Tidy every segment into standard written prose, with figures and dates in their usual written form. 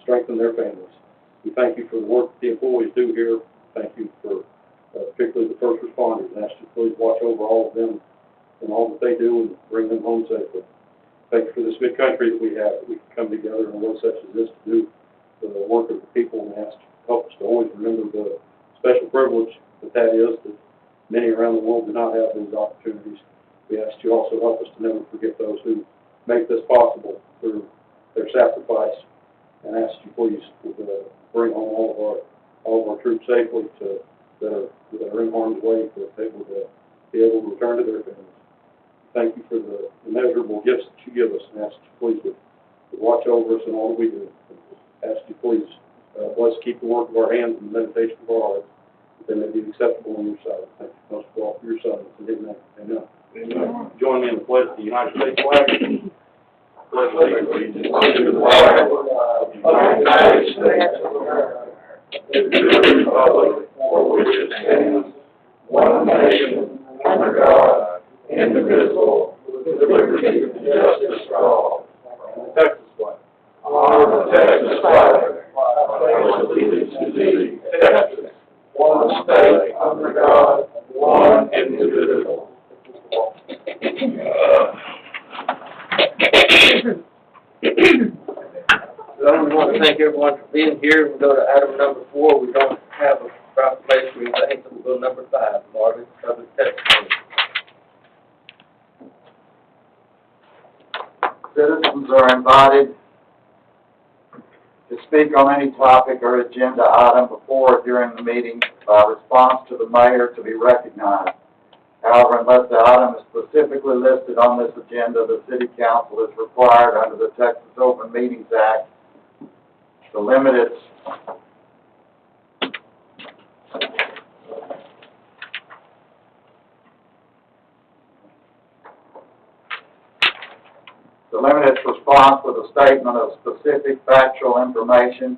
strengthen their families. We thank you for the work that the employees do here. Thank you for particularly the first responders, and ask you to please watch over all of them and all that they do and bring them home safely. Thank you for this good country that we have, that we can come together in a way such as this to do the work of the people, and ask you to help us to always remember the special privilege that is, that many around the world do not have those opportunities. We ask you also help us to never forget those who make this possible through their sacrifice, and ask you please to bring home all of our troops safely that are in harm's way, that they will be able to return to their families. Thank you for the immeasurable gifts that you give us, and ask you please to watch over us in all that we do. Ask you please bless, keep the work of our hands and the meditation of our hearts, that they may be acceptable in your sight. Thank you most of all for your Son. In His name, amen. Amen. Join me in the pledge of the United States flag. Pledge allegiance to the flag of the United States of America, and to the republic for which it stands, one nation, under God, indivisible, with liberty and justice for all. The Texas flag. Honor the Texas flag. I allegiance to thee, Texas, one state under God, one indivisible. I want to thank everyone for being here. We'll go to item number 4. We don't have a proclamation, so we'll go to number 5. Marvin, public testimony. Citizens are invited to speak on any topic or agenda item before or during the meeting by response to the mayor to be recognized. However, unless the item is specifically listed on this agenda, the City Council is required under the Texas Open Meetings Act to limit its response with a statement of specific factual information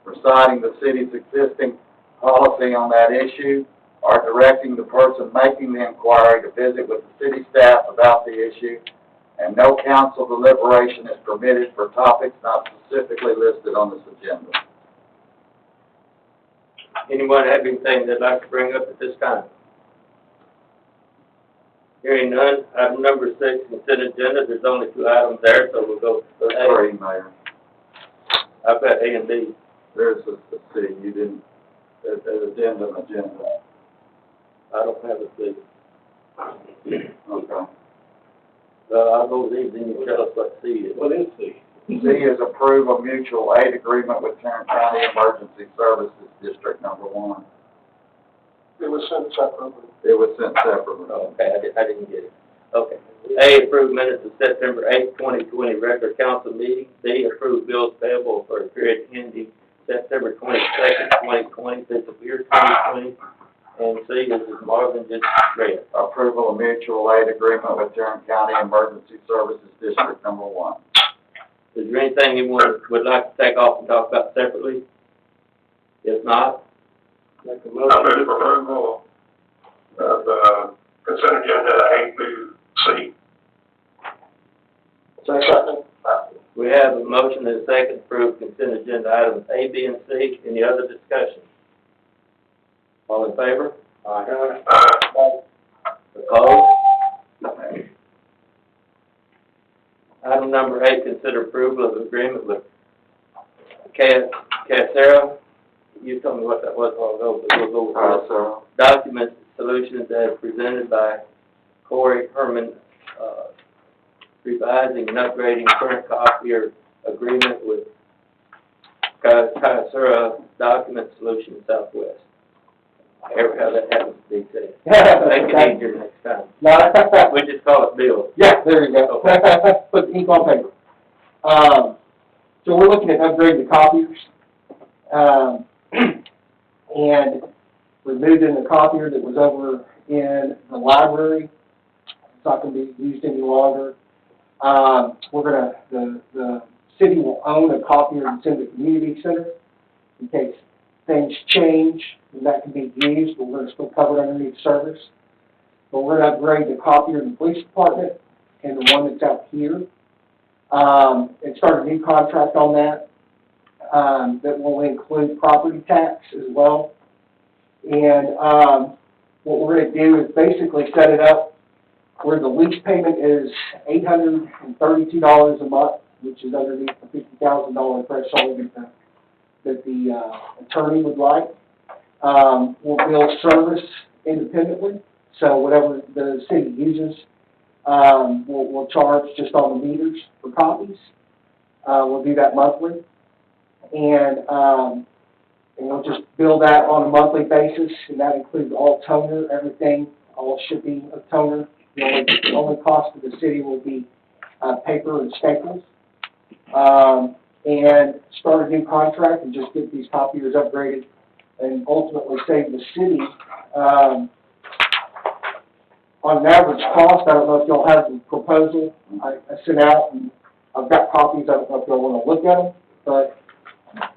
reciting the city's existing policy on that issue, or directing the person making the inquiry to visit with the city staff about the issue, and no council deliberation is permitted for topics not specifically listed on this agenda. Anyone have anything they'd like to bring up at this time? Hearing none, item number 6, consent agenda. There's only 2 items there, so we'll go to A. Sorry, Mayor. I've got A and B. There's a C. You didn't. There's agenda. I don't have a C. Okay. I'll go with these, and you tell us what C is. What is C? C is approve a mutual aid agreement with Tarrant County Emergency Services District Number 1. It was sent separately. It was sent separately. Oh, okay, I didn't get it. Okay. A, approved minutes of September 8, 2020 regular council meeting. B, approved bills payable for a period ending September 22nd, 2020, fiscal year 2020. And C, this is Marvin just read. Approval of mutual aid agreement with Tarrant County Emergency Services District Number 1. Is there anything anyone would like to take off and talk about separately? If not, Make a I motion. move for approval of consent agenda A through C. Second. we have a motion and a second to approve consent agenda items A, B, and C. Any other discussion? All in favor? Aye. Opposed? Item number 8, consider approval of agreement with Casera. You told me what that was all ago, but we'll go with that. So, Document solutions as presented by Corey Herman, revising and upgrading current copier agreement with Casera Document Solutions Southwest. Ever how that happens to be said. Make it easier next time. No, We just call it Bill. yeah, there you go. Put the ink on paper. So we're looking at upgrading the copiers, and removing the copier that was over in the library. It's not going to be used any longer. The city will own a copier that's in the community center in case things change, and that can be used, but we're going to still cover it underneath service. But we're going to upgrade the copier in the police department and the one that's out here, and start a new contract on that. that will include property tax as well. And, what we're gonna do is basically set it up where the lease payment is $832 a month, which is underneath the $50,000 threshold that the attorney would like. We'll bill service independently, so whatever the city uses, we'll charge just on the meters for copies. We'll do that monthly. And we'll just bill that on a monthly basis, and that includes all toner, everything, all shipping of toner. The only cost to the city will be, paper and staples. And start a new contract and just get these copiers upgraded and ultimately save the city, on an average cost. I don't know if y'all have the proposal I sent out, and I've got copies. I don't know if y'all want to look at them, but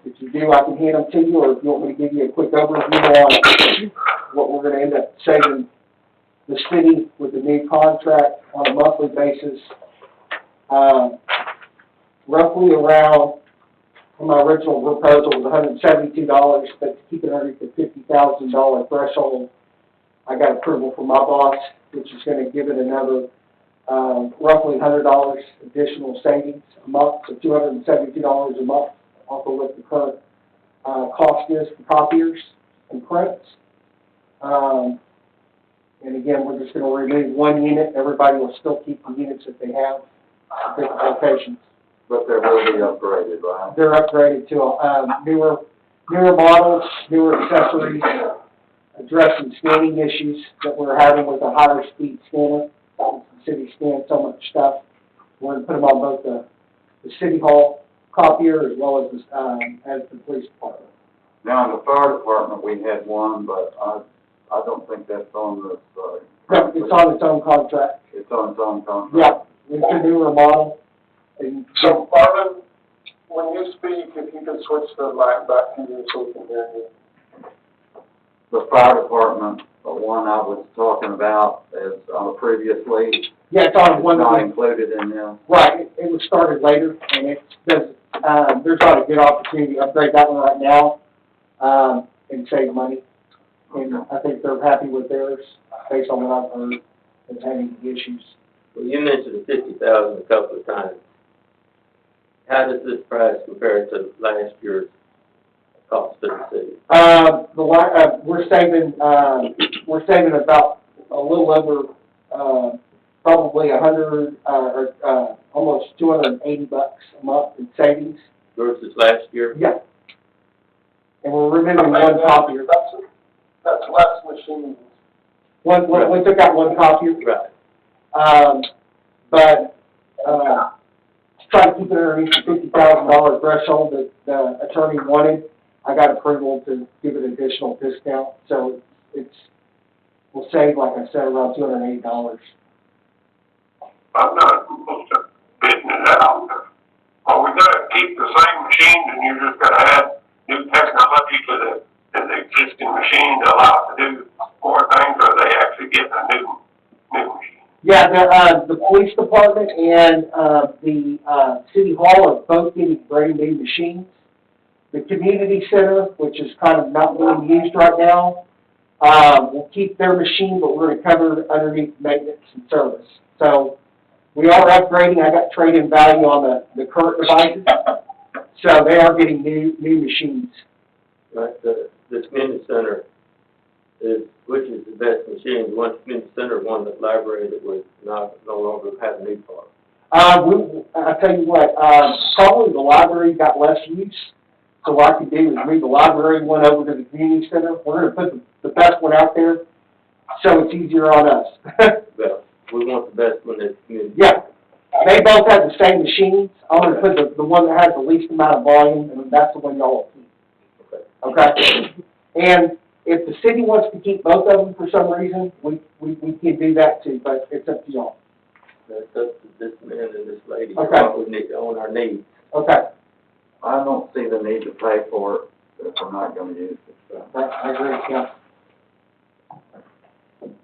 if you do, I can hand them to you, or if you want me to give you a quick overview on what we're gonna end up saving the city with the new contract on a monthly basis. Roughly around, my original proposal was $172, but to keep it underneath the $50,000 threshold, I got approval from my boss, which is gonna give it another, roughly $100 additional savings a month, so $272 a month off of what the current, cost is for copiers and prints. And again, we're just gonna remove one unit. Everybody will still keep the units that they have at different locations. But they will be upgraded, right? They're upgraded to, newer models, newer accessories, addressing scanning issues that we're having with a higher speed scanner. The city scans so much stuff. We're gonna put them on both the city hall copier as well as the police department. Now, in the fire department, we had one, but I don't think that's on this, No, it's on its own contract. It's on its own contract. Yeah, it's a newer model. And So, Marvin, when you speak, if you could switch the mic back to you so we can hear you. The fire department, the one I was talking about is on a previous lead. yeah, it's on one Not that included in this. right, it was started later, and there's not a good opportunity to upgrade that one right now, and save money. And I think they're happy with theirs, based on what I've heard, and having issues. Well, you mentioned the 50,000 a couple of times. How does this price compare to last year's cost to the city? We're saving about a little over, probably 100, almost $280 a month in savings. Versus last year? Yeah. And we're removing one copier. That's less machines. We took out one copier. Right. But, to try to keep it underneath the $50,000 threshold that the attorney wanted, I got approval to give it additional discount, so we'll save, like I said, around $280. I'm not opposed to bidding it out. Are we gonna keep the same machines and you're just gonna add new technology to the existing machine to allow it to do more things, or are they actually getting a new machine? Yeah, the police department and, the, city hall are both getting brand new machines. The community center, which is kind of not being used right now, will keep their machine, but we're gonna cover it underneath maintenance and service. So, we are upgrading. I got trade-in value on the current devices, so they are getting new machines. Right, the community center which is the best machine, the one community center, one that library that would no longer have need for? I tell you what, probably the library got less use, so what I could do is move the library one over to the community center. We're gonna put the best one out there, so it's easier on us. Well, we want the best one that's community. Yeah, they both have the same machines. I'm gonna put the one that has the least amount of volume, and that's the one y'all keep. Okay? And if the city wants to keep both of them for some reason, we can do that too, but it's up to y'all. That's up to this man and this lady. Okay. What we need on our needs. Okay, I don't see the need to pay for it if we're not gonna use it, so. I agree, yeah.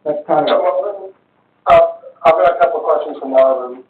That's kind of, I've got a couple of questions for Marvin.